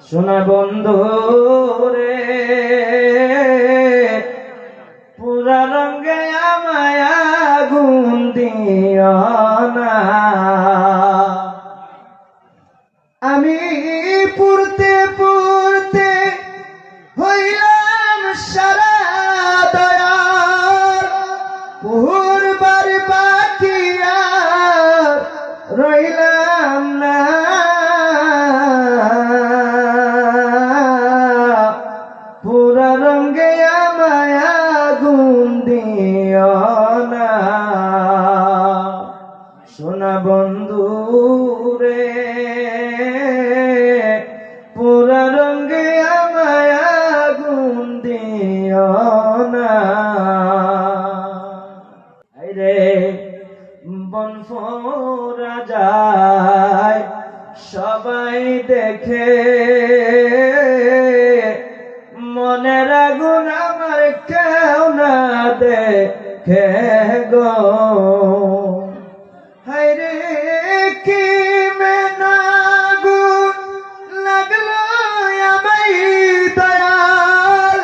সোনা বন্ধু রে পুরা রঙে আমায় আগুন দিও না। আমি পুরতে পুরতে হইলাম সারা দয়ার, পুরবার বাকি আর রইলাম না। পুরা রঙে আমায় আগুন দিও না। সোনা বন্ধু রে পুরা রঙে আমায় আগুন দিও না। রে বনফোরা যায় সবাই দেখে, মনের আগুন আমার কেউ না দেখে গো। হায়রে কি মেনাগুন লাগলো আমায় দয়াল,